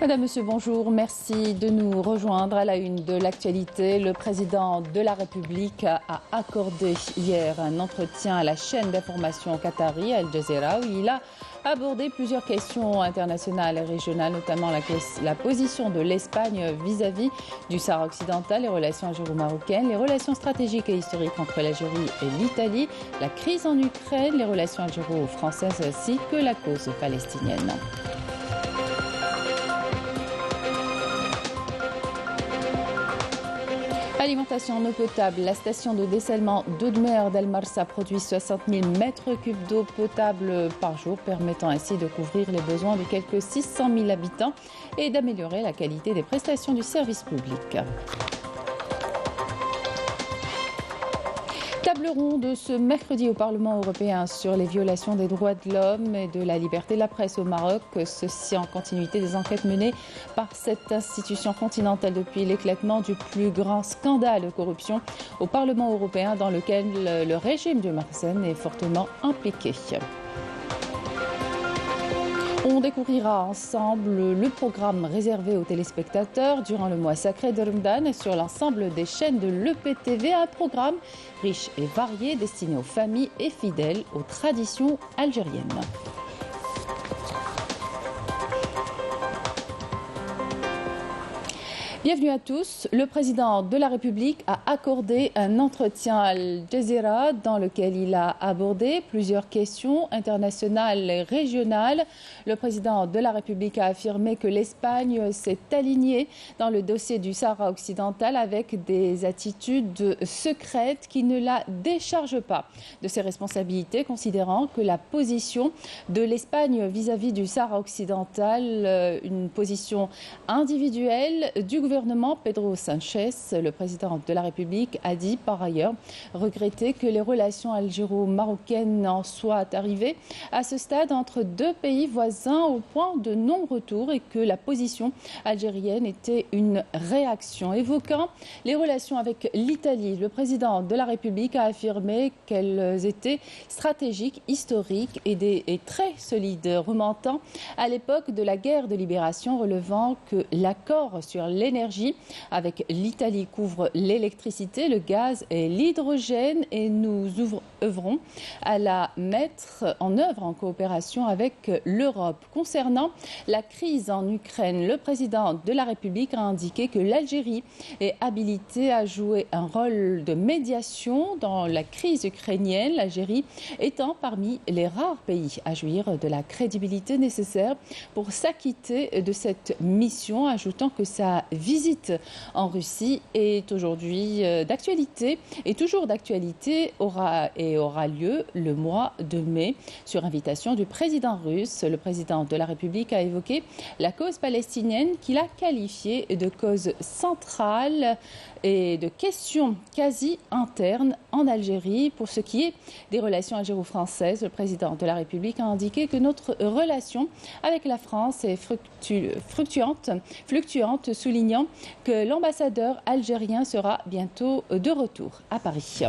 Madame, Monsieur, bonjour. Merci de nous rejoindre à la une de l'actualité. Le président de la République a accordé hier un entretien à la chaîne d'information qatari Al Jazeera où il a abordé plusieurs questions internationales et régionales, notamment la position de l'Espagne vis-à-vis du Sahara occidental, les relations algéro-marocaines, les relations stratégiques et historiques entre l'Algérie et l'Italie, la crise en Ukraine, les relations algéro-françaises ainsi que la cause palestinienne. Alimentation en eau potable. La station de dessalement d'eau de mer d'Al Marsa produit 60 000 mètres cubes d'eau potable par jour, permettant ainsi de couvrir les besoins de quelques 600 000 habitants et d'améliorer la qualité des prestations du service public. Table ronde ce mercredi au Parlement européen sur les violations des droits de l'homme et de la liberté de la presse au Maroc. Ceci en continuité des enquêtes menées par cette institution continentale depuis l'éclatement du plus grand scandale de corruption au Parlement européen dans lequel le régime de Merzenne est fortement impliqué. On découvrira ensemble le programme réservé aux téléspectateurs durant le mois sacré de Ramadan sur l'ensemble des chaînes de l'EPTV, un programme riche et varié destiné aux familles et fidèles aux traditions algériennes. Bienvenue à tous. Le président de la République a accordé un entretien à Al Jazeera dans lequel il a abordé plusieurs questions internationales et régionales. Le président de la République a affirmé que l'Espagne s'est alignée dans le dossier du Sahara occidental avec des attitudes secrètes qui ne la déchargent pas de ses responsabilités, considérant que la position de l'Espagne vis-à-vis du Sahara occidental, une position individuelle du gouvernement Pedro Sánchez, le président de la République, a dit par ailleurs regretter que les relations algéro-marocaines en soient arrivées à ce stade entre deux pays voisins au point de non-retour et que la position algérienne était une réaction. Évoquant les relations avec l'Italie, le président de la République a affirmé qu'elles étaient stratégiques, historiques et très solides, remontant à l'époque de la guerre de libération, relevant que l'accord sur l'énergie avec l'Italie couvre l'électricité, le gaz et l'hydrogène et nous œuvrons à la mettre en œuvre en coopération avec l'Europe. Concernant la crise en Ukraine, le président de la République a indiqué que l'Algérie est habilitée à jouer un rôle de médiation dans la crise ukrainienne, l'Algérie étant parmi les rares pays à jouir de la crédibilité nécessaire pour s'acquitter de cette mission, ajoutant que sa visite en Russie est aujourd'hui d'actualité et toujours d'actualité aura lieu le mois de mai sur invitation du président russe. Le président de la République a évoqué la cause palestinienne qu'il a qualifiée de cause centrale et de question quasi interne en Algérie. Pour ce qui est des relations algéro-françaises, le président de la République a indiqué que notre relation avec la France est fluctuante, soulignant que l'ambassadeur algérien sera bientôt de retour à Paris.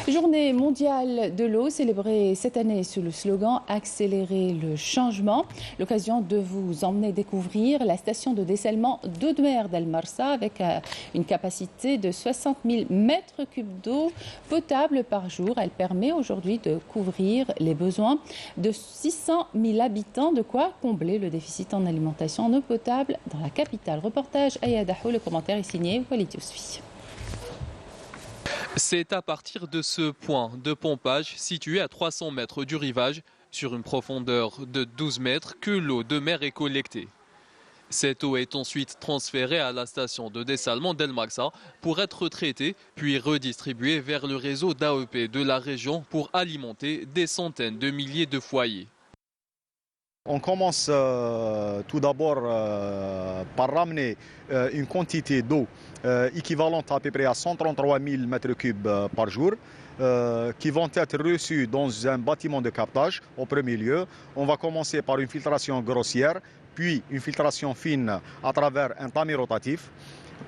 Journée mondiale de l'eau célébrée cette année sous le slogan « Accélérer le changement ». L'occasion de vous emmener découvrir la station de dessalement d'eau de mer d'Al Marsa avec une capacité de 60 000 mètres cubes d'eau potable par jour. Elle permet aujourd'hui de couvrir les besoins de 600 000 habitants, de quoi combler le déficit en alimentation en eau potable dans la capitale. Reportage Ayadaho, le commentaire est signé Walid Yousfi. C'est à partir de ce point de pompage situé à 300 mètres du rivage, sur une profondeur de 12 mètres, que l'eau de mer est collectée. Cette eau est ensuite transférée à la station de dessalement d'Al Marsa pour être traitée, puis redistribuée vers le réseau d'AEP de la région pour alimenter des centaines de milliers de foyers. On commence tout d'abord par ramener une quantité d'eau équivalente à peu près à 133 000 m3 par jour qui vont être reçus dans un bâtiment de captage au premier lieu. On va commencer par une filtration grossière, puis une filtration fine à travers un tamis rotatif.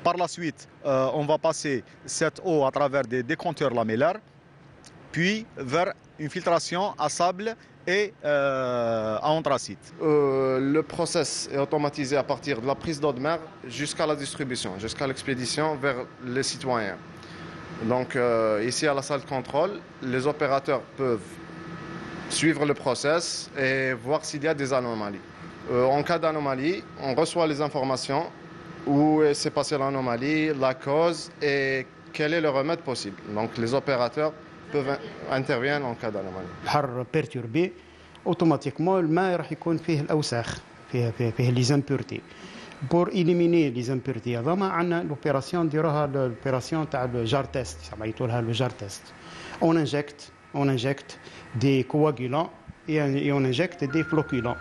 Par la suite, on va passer cette eau à travers des décompteurs lamellaires. puis vers une filtration à sable et à anthracite. Le process est automatisé à partir de la prise d'eau de mer jusqu'à la distribution, jusqu'à l'expédition vers les citoyens. Donc ici à la salle de contrôle, les opérateurs peuvent suivre le process et voir s'il y a des anomalies. En cas d'anomalie, on reçoit les informations où s'est passée l'anomalie, la cause et quel est le remède possible. Donc les opérateurs peuvent intervenir en cas d'anomalie. البحر perturbé automatiquement الماء راح يكون فيه الأوساخ فيه les impuretés. Pour éliminer les impuretés هذوما عندنا l'opération نديروها l'opération تاع le jar test سميتوا لها le jar test. On injecte des coagulants et on injecte des flocculants.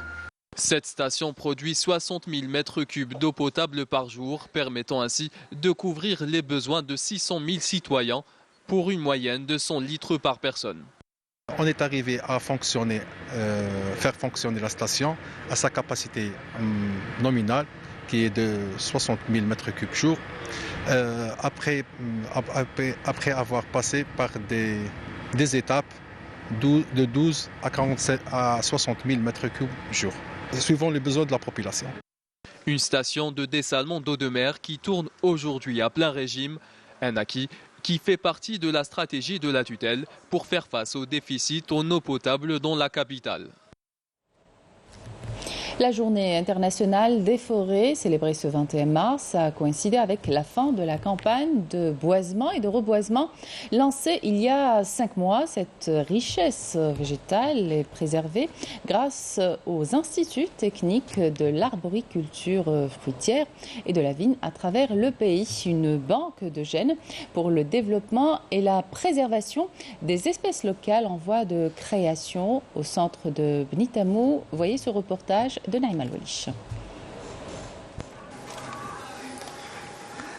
Cette station produit 60 000 mètres cubes d'eau potable par jour, permettant ainsi de couvrir les besoins de 600 000 citoyens pour une moyenne de 100 litres par personne. On est arrivé à faire fonctionner la station à sa capacité nominale qui est de 60 000 mètres cubes jour, après avoir passé par des étapes de 12 à 60 000 mètres cubes jour, suivant les besoins de la population. Une station de dessalement d'eau de mer qui tourne aujourd'hui à plein régime, un acquis qui fait partie de la stratégie de la tutelle pour faire face au déficit en eau potable dans la capitale. La journée internationale des forêts, célébrée ce 21 mars, a coïncidé avec la fin de la campagne de boisement et de reboisement lancée il y a 5 mois. Cette richesse végétale est préservée grâce aux instituts techniques de l'arboriculture fruitière et de la vigne à travers le pays. Une banque de gènes pour le développement et la préservation des espèces locales en voie de création au centre de Bnitamou. Voyez ce reportage de Naïm Al-Walish.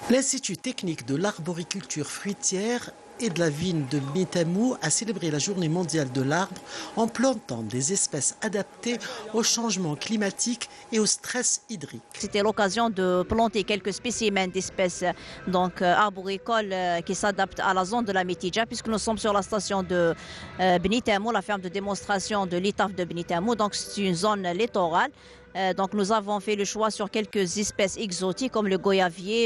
L'Institut technique de l'arboriculture fruitière et de la vigne de Bnitamou a célébré la journée mondiale de l'arbre en plantant des espèces adaptées au changement climatique et au stress hydrique. C'était l'occasion de planter quelques spécimens d'espèces arboricoles qui s'adaptent à la zone de la Métidja, puisque nous sommes sur la station de Bnitamou, la ferme de démonstration de l'ITAF de Bnitamou. Donc c'est une zone littorale. Donc nous avons fait le choix sur quelques espèces exotiques comme le goyavier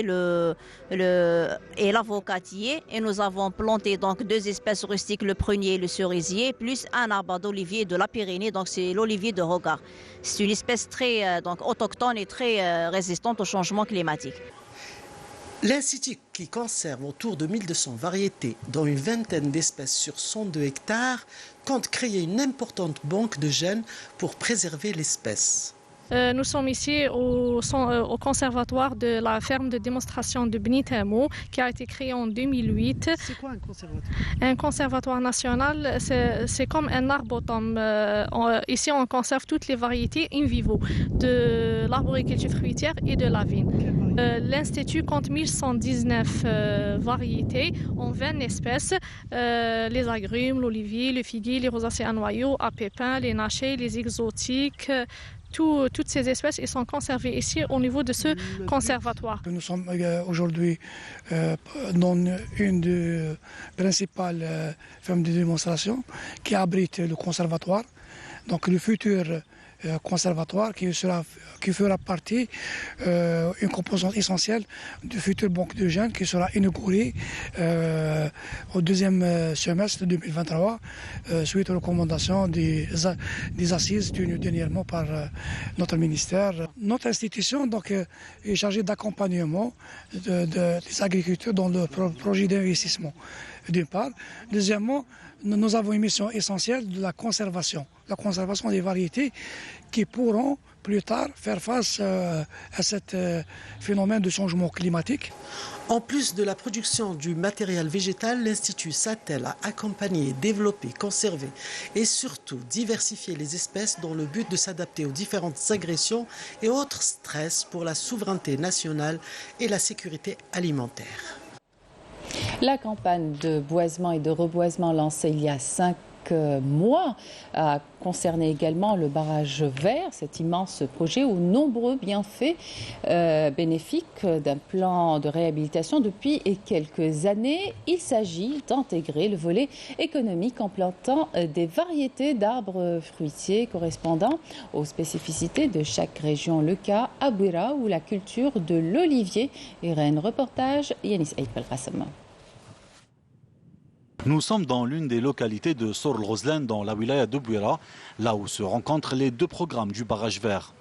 et l'avocatier, et nous avons planté donc 2 espèces rustiques, le prunier et le cerisier, plus un arbre d'olivier de la Pyrénées, donc c'est l'olivier de Rogar. C'est une espèce très autochtone et très résistante au changement climatique. L'Institut, qui conserve autour de 1200 variétés, dont une vingtaine d'espèces sur 102 hectares, compte créer une importante banque de gènes pour préserver l'espèce. Nous sommes ici au conservatoire de la ferme de démonstration de Bnitamou qui a été créé en 2008. C'est quoi un conservatoire? Un conservatoire national, c'est comme un arboretum. Ici, on conserve toutes les variétés in vivo de l'arboriculture fruitière et de la vigne. L'Institut compte 1119 variétés en 20 espèces. Les agrumes, l'olivier, le figuier, les rosacées à noyaux, à pépins, les nachets, les exotiques. Toutes ces espèces sont conservées ici au niveau de ce conservatoire. Nous sommes aujourd'hui dans une des principales fermes de démonstration qui abrite le conservatoire. Donc le futur conservatoire qui fera partie une composante essentielle du futur banque de gènes qui sera inaugurée au 2e semestre 2023 suite aux recommandations des assises tenues dernièrement par notre ministère. Notre institution donc, est chargée d'accompagnement des agriculteurs dans leur projet d'investissement d'une part. Deuxièmement, nous avons une mission essentielle de la conservation des variétés qui pourront plus tard faire face à ce phénomène de changement climatique. En plus de la production du matériel végétal, l'Institut s'attelle à accompagner, développer, conserver et surtout diversifier les espèces dans le but de s'adapter aux différentes agressions et autres stress pour la souveraineté nationale et la sécurité alimentaire. La campagne de boisement et de reboisement lancée il y a 5 mois a concerné également le barrage vert, cet immense projet aux nombreux bienfaits bénéfiques d'un plan de réhabilitation depuis quelques années. Il s'agit d'intégrer le volet économique en plantant des variétés d'arbres fruitiers correspondant aux spécificités de chaque région. Le cas à Bouira où la culture de l'olivier est reine. Reportage Yanis Aïd Belkhassam. Nous sommes dans l'une des localités de Sor el-Ghozlan dans la wilaya de Bouira, là où se rencontrent les deux programmes du barrage vert.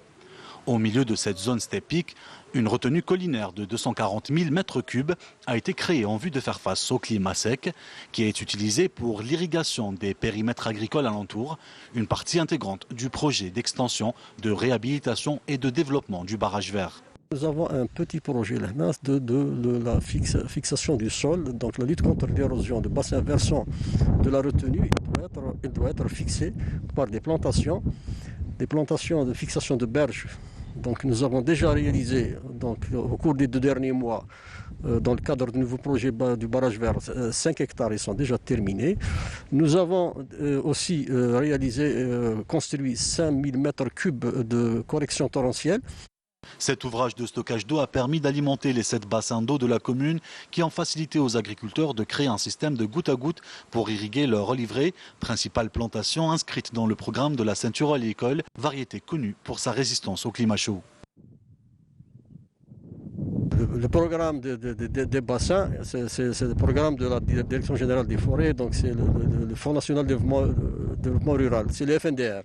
Au milieu de cette zone steppique, une retenue collinaire de 240 000 m3 a été créée en vue de faire face au climat sec, qui est utilisé pour l'irrigation des périmètres agricoles alentours, une partie intégrante du projet d'extension, de réhabilitation et de développement du barrage vert. Nous avons un petit projet de la fixation du sol, donc la lutte contre l'érosion de bassin versant de la retenue, il doit être fixé par des plantations de fixation de berges. Donc nous avons déjà réalisé au cours des 2 derniers mois, dans le cadre du nouveau projet du barrage vert, 5 hectares, ils sont déjà terminés. Nous avons aussi construit 5000 m3 de correction torrentielle. Cet ouvrage de stockage d'eau a permis d'alimenter les 7 bassins d'eau de la commune qui ont facilité aux agriculteurs de créer un système de goutte à goutte pour irriguer leur olivier, principale plantation inscrite dans le programme de la ceinture oléicole, variété connue pour sa résistance au climat chaud. Le programme des bassins, c'est le programme de la Direction générale des forêts, donc c'est le Fonds national de développement rural, c'est le FNDR.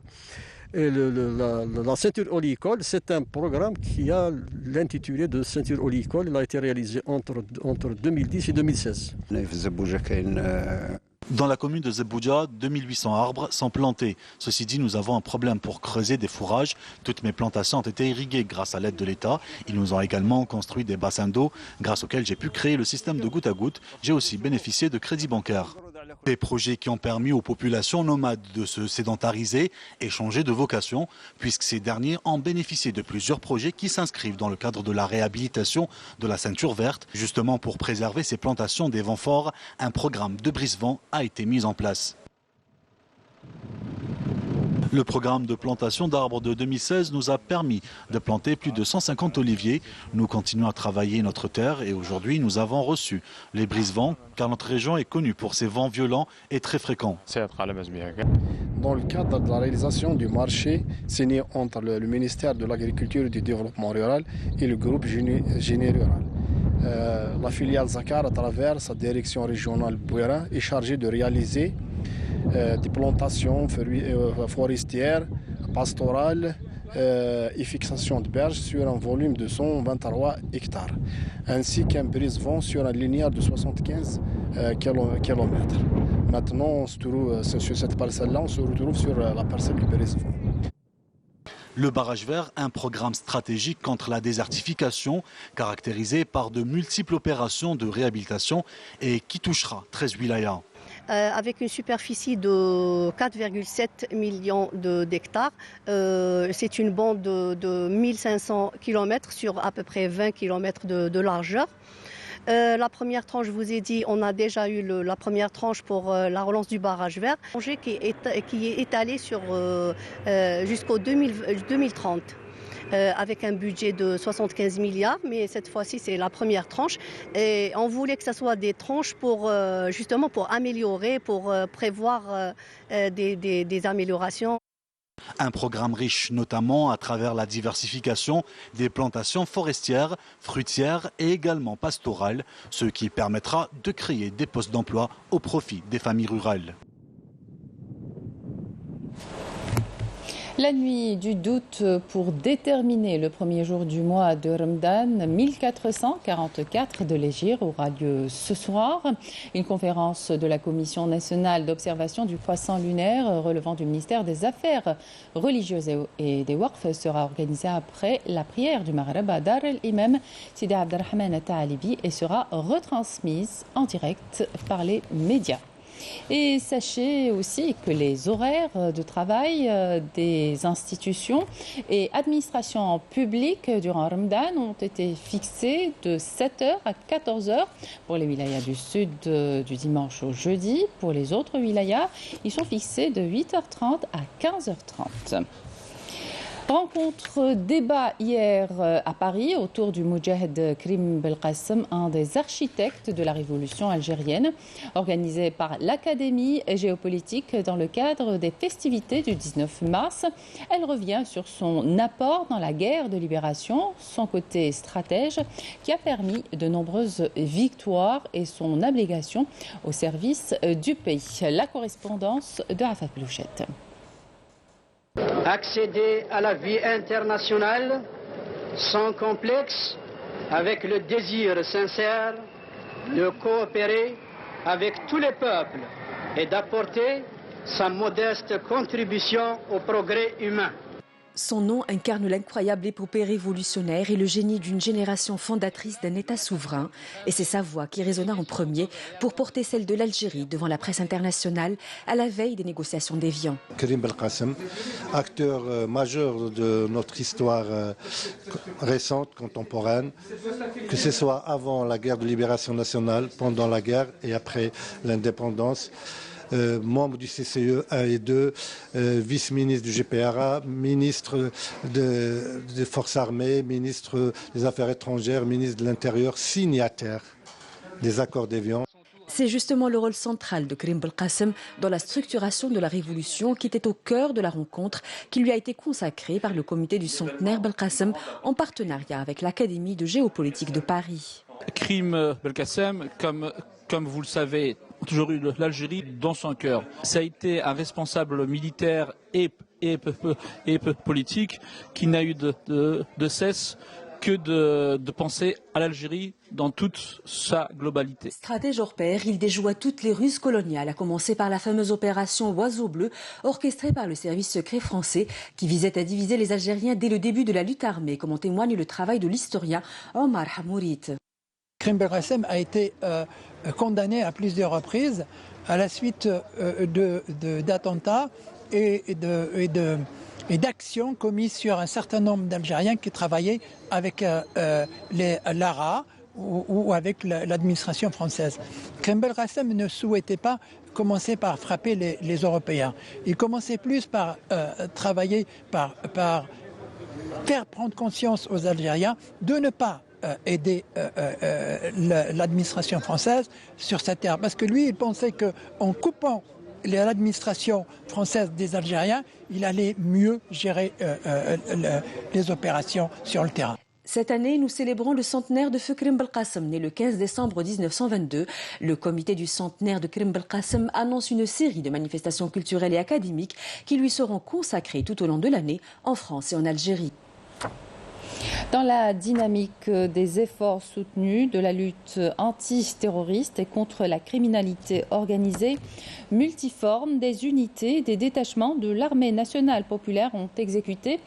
Et la ceinture oléicole, c'est un programme qui a l'intitulé de ceinture oléicole. Il a été réalisé entre 2010 et 2016. Dans la commune de Zebouja, 2800 arbres sont plantés. Ceci dit, nous avons un problème pour creuser des fourrages. Toutes mes plantations ont été irriguées grâce à l'aide de l'État. Ils nous ont également construit des bassins d'eau grâce auxquels j'ai pu créer le système de goutte à goutte. J'ai aussi bénéficié de crédits bancaires. Des projets qui ont permis aux populations nomades de se sédentariser et changer de vocation, puisque ces derniers ont bénéficié de plusieurs projets qui s'inscrivent dans le cadre de la réhabilitation de la ceinture verte. Justement pour préserver ces plantations des vents forts, un programme de brise-vent a été mis en place. Le programme de plantation d'arbres de 2016 nous a permis de planter plus de 150 oliviers. Nous continuons à travailler notre terre et aujourd'hui nous avons reçu les brise-vents car notre région est connue pour ses vents violents et très fréquents. Dans le cadre de la réalisation du marché signé entre le ministère de l'Agriculture et du Développement rural et le groupe Génie Rural. La filiale Zakar, à travers sa direction régionale Bouira, est chargée de réaliser des plantations forestières, pastorales et fixation de berges sur un volume de 123 hectares, ainsi qu'un brise-vent sur un linéaire de 75 km. Maintenant, sur cette parcelle-là, on se retrouve sur la parcelle du brise-vent. Le barrage vert, un programme stratégique contre la désertification, caractérisé par de multiples opérations de réhabilitation et qui touchera 13 wilayas. Avec une superficie de 4,7 millions d'hectares. C'est une bande de 1500 km sur à peu près 20 km de largeur. La première tranche, je vous ai dit, on a déjà eu la première tranche pour la relance du barrage vert, projet qui est étalé sur jusqu'au 2030. Avec un budget de 75 milliards, mais cette fois-ci c'est la première tranche. Et on voulait que ce soit des tranches pour justement pour améliorer, pour prévoir des améliorations. Un programme riche notamment à travers la diversification des plantations forestières, fruitières et également pastorales, ce qui permettra de créer des postes d'emploi au profit des familles rurales. La nuit du doute pour déterminer le premier jour du mois de Ramadan, 1444 de l'Hégire aura lieu ce soir. Une conférence de la Commission nationale d'observation du croissant lunaire relevant du ministère des Affaires religieuses et des Waqf sera organisée après la prière du Maghreb à Dar el-Imam Sidi Abdelrahman Taalibi et sera retransmise en direct par les médias. Et sachez aussi que les horaires de travail des institutions et administrations publiques durant Ramadan ont été fixés de 7h à 14h pour les wilayas du sud du dimanche au jeudi. Pour les autres wilayas, ils sont fixés de 8h30 à 15h30. Rencontre débat hier à Paris autour du Moudjahed Karim Belkacem, un des architectes de la révolution algérienne, organisée par l'Académie géopolitique dans le cadre des festivités du 19 mars. Elle revient sur son apport dans la guerre de libération, son côté stratège qui a permis de nombreuses victoires et son abnégation au service du pays. La correspondance de Rafat Blouchette. Accéder à la vie internationale sans complexe, avec le désir sincère de coopérer avec tous les peuples et d'apporter sa modeste contribution au progrès humain. Son nom incarne l'incroyable épopée révolutionnaire et le génie d'une génération fondatrice d'un État souverain. Et c'est sa voix qui résonna en premier pour porter celle de l'Algérie devant la presse internationale à la veille des négociations d'Évian. Karim Belkacem, acteur majeur de notre histoire récente, contemporaine, que ce soit avant la guerre de libération nationale, pendant la guerre et après l'indépendance. Membre du CCE 1 et 2, vice-ministre du GPRA, ministre des Forces armées, ministre des Affaires étrangères, ministre de l'Intérieur, signataire des accords d'Évian. C'est justement le rôle central de Karim Belkacem dans la structuration de la révolution qui était au cœur de la rencontre qui lui a été consacrée par le comité du centenaire Belkacem en partenariat avec l'Académie de géopolitique de Paris. Karim Belkacem, comme vous le savez, a toujours eu l'Algérie dans son cœur. Ça a été un responsable militaire et politique qui n'a eu de cesse que de penser à l'Algérie dans toute sa globalité. Stratège hors pair, il déjoua toutes les ruses coloniales, à commencer par la fameuse opération Oiseau Bleu, orchestrée par le service secret français, qui visait à diviser les Algériens dès le début de la lutte armée, comme en témoigne le travail de l'historien Omar Hamourit. Karim Belkacem a été condamné à plusieurs reprises à la suite d'attentats et d'actions commises sur un certain nombre d'Algériens qui travaillaient avec l'ARA ou avec l'administration française. Karim Belkacem ne souhaitait pas commencer par frapper les Européens. Il commençait plus par travailler, par faire prendre conscience aux Algériens de ne pas aider l'administration française sur cette terre. Parce que lui, il pensait qu'en coupant l'administration française des Algériens, il allait mieux gérer les opérations sur le terrain. Cette année, nous célébrons le centenaire de feu Karim Belkacem, né le 15 décembre 1922. Le comité du centenaire de Karim Belkacem annonce une série de manifestations culturelles et académiques qui lui seront consacrées tout au long de l'année en France et en Algérie. Dans la dynamique des efforts soutenus de la lutte antiterroriste et contre la criminalité organisée multiforme, des unités, des détachements de l'armée nationale populaire ont exécuté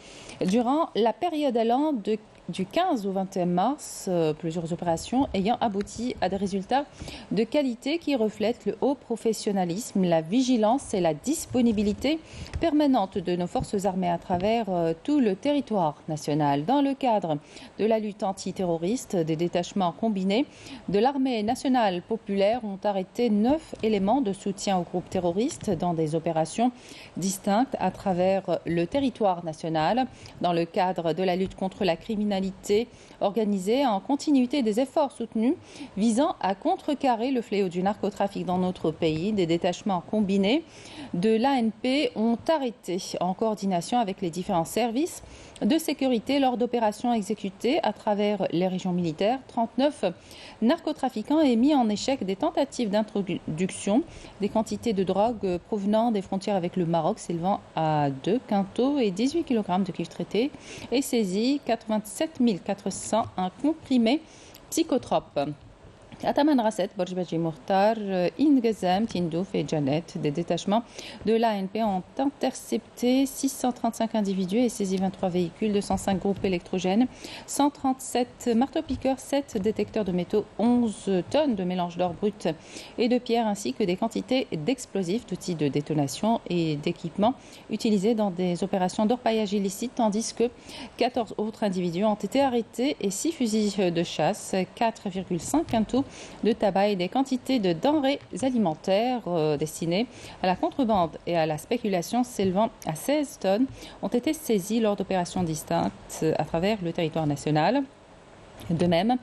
durant la période allant du 15 au 21 mars, plusieurs opérations ayant abouti à des résultats de qualité qui reflètent le haut professionnalisme, la vigilance et la disponibilité permanente de nos forces armées à travers tout le territoire national. Dans le cadre de la lutte antiterroriste, des détachements combinés de l'armée nationale populaire ont arrêté 9 éléments de soutien aux groupes terroristes dans des opérations distinctes à travers le territoire national. Dans le cadre de la lutte contre la criminalité organisée en continuité des efforts soutenus visant à contrecarrer le fléau du narcotrafic dans notre pays, des détachements combinés de l'ANP ont arrêté en coordination avec les différents services de sécurité lors d'opérations exécutées à travers les régions militaires. 39 narcotrafiquants et mis en échec des tentatives d'introduction des quantités de drogue provenant des frontières avec le Maroc s'élevant à 2 quintaux et 18 kg de cuivre traité et saisi 87 400 comprimés psychotropes. À Taman Rasset, Borj Badji Mokhtar, Ingazam, Tindouf et Janet, des détachements de l'ANP ont intercepté 635 individus et saisi 23 véhicules, 205 groupes électrogènes, 137 marteaux-piqueurs, 7 détecteurs de métaux, 11 tonnes de mélange d'or brut et de pierre, ainsi que des quantités d'explosifs, d'outils de détonation et d'équipements utilisés dans des opérations d'orpaillage illicite, tandis que 14 autres individus ont été arrêtés et 6 fusils de chasse, 4,5 quintaux de tabac et des quantités de denrées alimentaires destinées à la contrebande et à la spéculation s'élevant à 16 tonnes ont été saisies lors d'opérations distinctes à travers le territoire national. De même,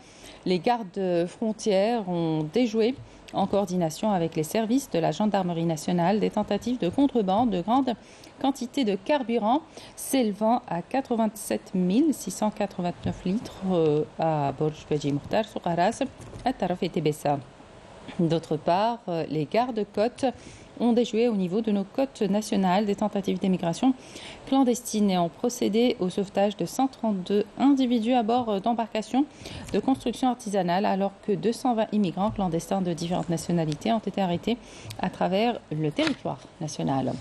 les gardes frontières ont déjoué en coordination avec les services de la gendarmerie nationale des tentatives de contrebande de grandes quantités de carburant s'élevant à 87 689 litres à Borj Badji Mokhtar, Soukaras, At-Taraf et Tébessa. D'autre part, les gardes-côtes ont déjoué au niveau de nos côtes nationales des tentatives d'émigration clandestine et ont procédé au sauvetage de 132 individus à bord d'embarcations de construction artisanale, alors que 220 immigrants clandestins de différentes nationalités ont été arrêtés à travers le territoire national.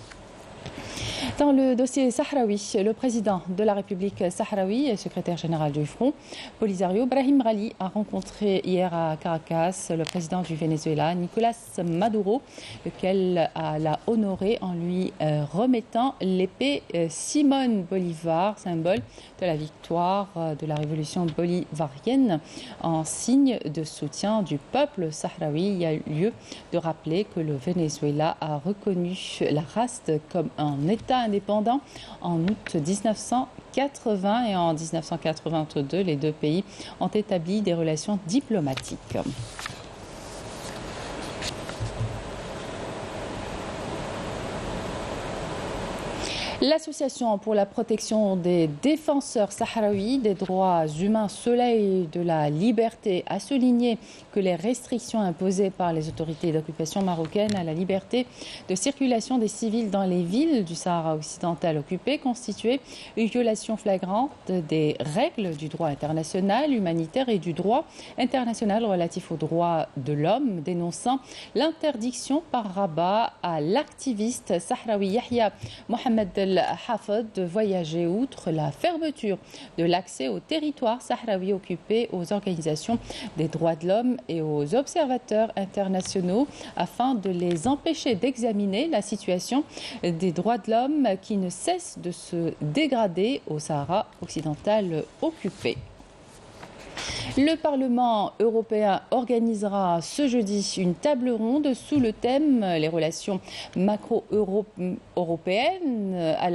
Dans le dossier sahraoui, le président de la République sahraoui et secrétaire général du Front Polisario, Brahim Ghali, a rencontré hier à Caracas le président du Venezuela, Nicolas Maduro, lequel l'a honoré en lui remettant l'épée Simón Bolívar, symbole de la victoire de la révolution bolivarienne, en signe de soutien du peuple sahraoui. Il y a lieu de rappeler que le Venezuela a reconnu la Raste comme un État indépendant en août 1980 et en 1982, les deux pays ont établi des relations diplomatiques. L'Association pour la protection des défenseurs sahraouis des droits humains Soleil de la liberté a souligné que les restrictions imposées par les autorités d'occupation marocaines à la liberté de circulation des civils dans les villes du Sahara occidental occupé constituaient une violation flagrante des règles du droit international humanitaire et du droit international relatif aux droits de l'homme, dénonçant l'interdiction par Rabat à l'activiste sahraoui Yahya Mohamed Hafed de voyager, outre la fermeture de l'accès au territoire sahraoui occupé aux organisations des droits de l'homme et aux observateurs internationaux afin de les empêcher d'examiner la situation des droits de l'homme qui ne cesse de se dégrader au Sahara occidental occupé. Le Parlement européen organisera ce jeudi une table ronde sous le thème « Les relations maroco-européennes à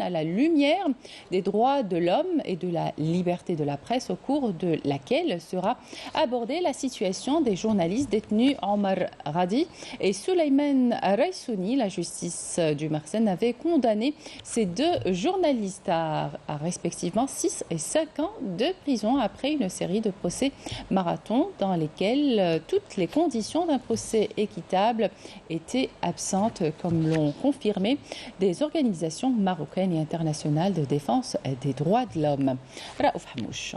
la lumière des droits de l'homme et de la liberté de la presse » au cours de laquelle sera abordée la situation des journalistes détenus Omar Radi et Souleymane Raissouni. La justice du Marsène avait condamné ces deux journalistes à respectivement 6 et 5 ans de prison après une série de procès marathons dans lesquels toutes les conditions d'un procès équitable étaient absentes, comme l'ont confirmé des organisations marocaines et internationales de défense des droits de l'homme. Raouf Hamouch.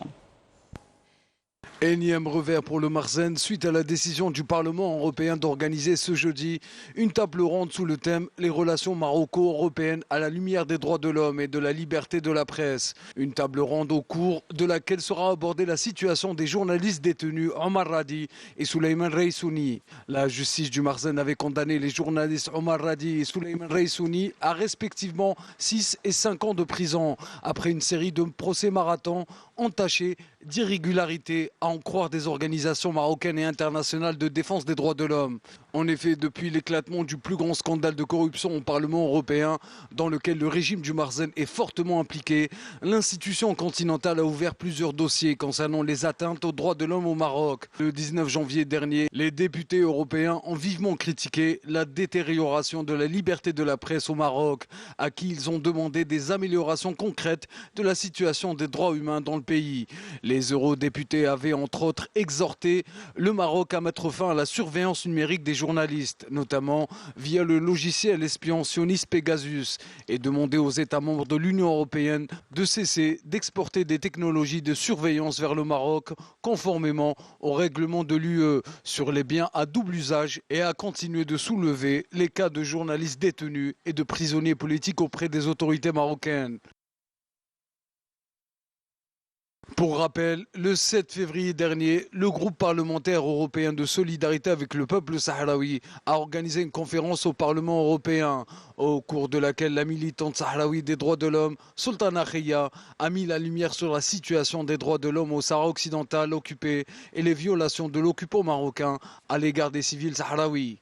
Énième revers pour le Marsène suite à la décision du Parlement européen d'organiser ce jeudi une table ronde sous le thème « Les relations maroco-européennes à la lumière des droits de l'homme et de la liberté de la presse ». Une table ronde au cours de laquelle sera abordée la situation des journalistes détenus Omar Radi et Souleymane Raissouni. La justice du Marsène avait condamné les journalistes Omar Radi et Souleymane Raissouni à respectivement 6 et 5 ans de prison après une série de procès marathons entachés d'irrégularités à en croire des organisations marocaines et internationales de défense des droits de l'homme. En effet, depuis l'éclatement du plus grand scandale de corruption au Parlement européen, dans lequel le régime du Marsène est fortement impliqué, l'institution continentale a ouvert plusieurs dossiers concernant les atteintes aux droits de l'homme au Maroc. Le 19 janvier dernier, les députés européens ont vivement critiqué la détérioration de la liberté de la presse au Maroc, à qui ils ont demandé des améliorations concrètes de la situation des droits humains dans le pays. Les eurodéputés avaient entre autres exhorté le Maroc à mettre fin à la surveillance numérique des journalistes, notamment via le logiciel espion sioniste Pegasus, et demandé aux États membres de l'Union européenne de cesser d'exporter des technologies de surveillance vers le Maroc, conformément au règlement de l'UE sur les biens à double usage, et à continuer de soulever les cas de journalistes détenus et de prisonniers politiques auprès des autorités marocaines. Pour rappel, le 7 février dernier, le groupe parlementaire européen de solidarité avec le peuple sahraoui a organisé une conférence au Parlement européen, au cours de laquelle la militante sahraoui des droits de l'homme, Sultana Khaya, a mis la lumière sur la situation des droits de l'homme au Sahara occidental occupé et les violations de l'occupant marocain à l'égard des civils sahraouis.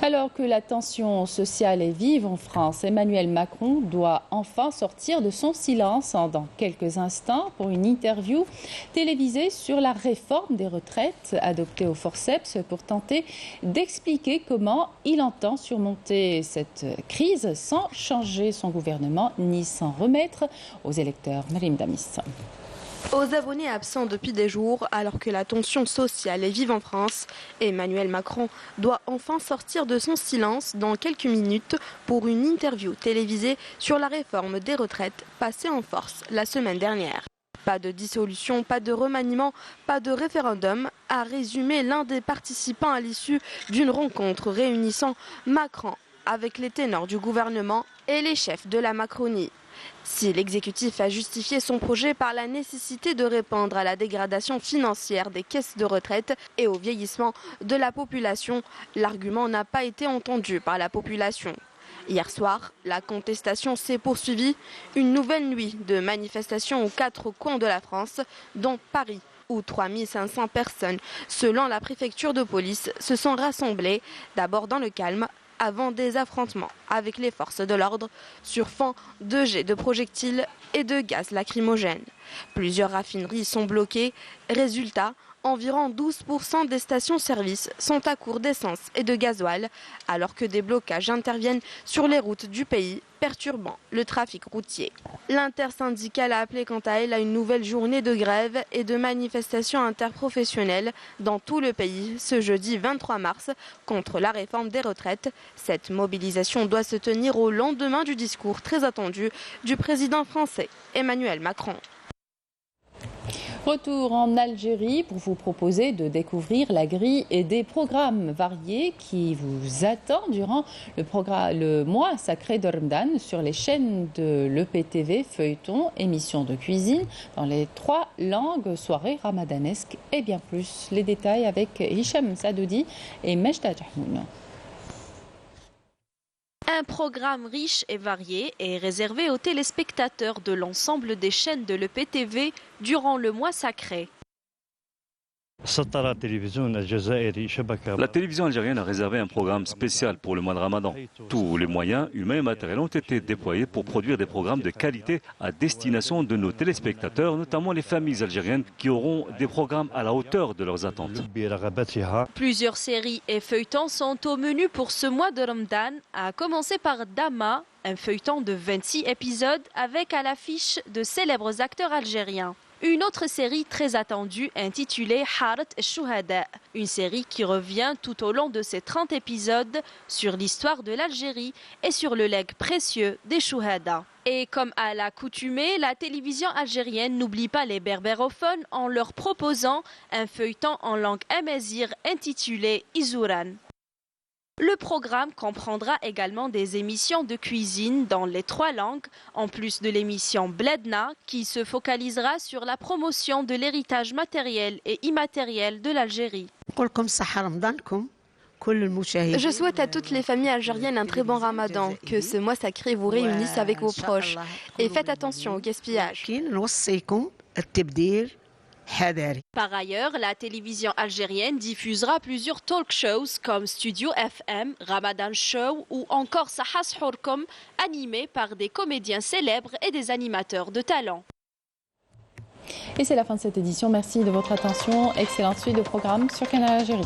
Alors que la tension sociale est vive en France, Emmanuel Macron doit enfin sortir de son silence dans quelques instants pour une interview télévisée sur la réforme des retraites adoptée au forceps pour tenter d'expliquer comment il entend surmonter cette crise sans changer son gouvernement ni s'en remettre aux électeurs. Marim Damis. Aux abonnés absents depuis des jours, alors que la tension sociale est vive en France, Emmanuel Macron doit enfin sortir de son silence dans quelques minutes pour une interview télévisée sur la réforme des retraites passée en force la semaine dernière. Pas de dissolution, pas de remaniement, pas de référendum, a résumé l'un des participants à l'issue d'une rencontre réunissant Macron avec les ténors du gouvernement et les chefs de la Macronie. Si l'exécutif a justifié son projet par la nécessité de répondre à la dégradation financière des caisses de retraite et au vieillissement de la population, l'argument n'a pas été entendu par la population. Hier soir, la contestation s'est poursuivie. Une nouvelle nuit de manifestations aux quatre coins de la France, dont Paris, où 3500 personnes, selon la préfecture de police, se sont rassemblées, d'abord dans le calme, avant des affrontements avec les forces de l'ordre sur fond de jets de projectiles et de gaz lacrymogènes. Plusieurs raffineries sont bloquées. Résultat, environ 12% des stations-service sont à court d'essence et de gasoil, alors que des blocages interviennent sur les routes du pays, perturbant le trafic routier. L'intersyndicale a appelé quant à elle à une nouvelle journée de grève et de manifestations interprofessionnelles dans tout le pays ce jeudi 23 mars contre la réforme des retraites. Cette mobilisation doit se tenir au lendemain du discours très attendu du président français Emmanuel Macron. Retour en Algérie pour vous proposer de découvrir la grille et des programmes variés qui vous attendent durant le mois sacré de Ramadan sur les chaînes de l'EPTV, feuilleton, émissions de cuisine dans les 3 langues, soirées ramadanesques et bien plus. Les détails avec Hicham Sadoudi et Mejda Jahmoun. Un programme riche et varié est réservé aux téléspectateurs de l'ensemble des chaînes de l'EPTV durant le mois sacré. La télévision algérienne a réservé un programme spécial pour le mois de Ramadan. Tous les moyens humains et matériels ont été déployés pour produire des programmes de qualité à destination de nos téléspectateurs, notamment les familles algériennes qui auront des programmes à la hauteur de leurs attentes. Plusieurs séries et feuilletons sont au menu pour ce mois de Ramadan, à commencer par Dama, un feuilleton de 26 épisodes avec à l'affiche de célèbres acteurs algériens. Une autre série très attendue intitulée Harat al-Shuhada, une série qui revient tout au long de ses 30 épisodes sur l'histoire de l'Algérie et sur le legs précieux des Shuhada. Et comme à l'accoutumée, la télévision algérienne n'oublie pas les berbérophones en leur proposant un feuilleton en langue amazigh intitulé Izouran. Le programme comprendra également des émissions de cuisine dans les 3 langues, en plus de l'émission Bledna, qui se focalisera sur la promotion de l'héritage matériel et immatériel de l'Algérie. Je souhaite à toutes les familles algériennes un très bon ramadan, que ce mois sacré vous réunisse avec vos proches. Et faites attention au gaspillage. Par ailleurs, la télévision algérienne diffusera plusieurs talk shows comme Studio FM, Ramadan Show ou encore Sahas Hourkom, animés par des comédiens célèbres et des animateurs de talent. Et c'est la fin de cette édition. Merci de votre attention. Excellente suite de programme sur Canal Algérie.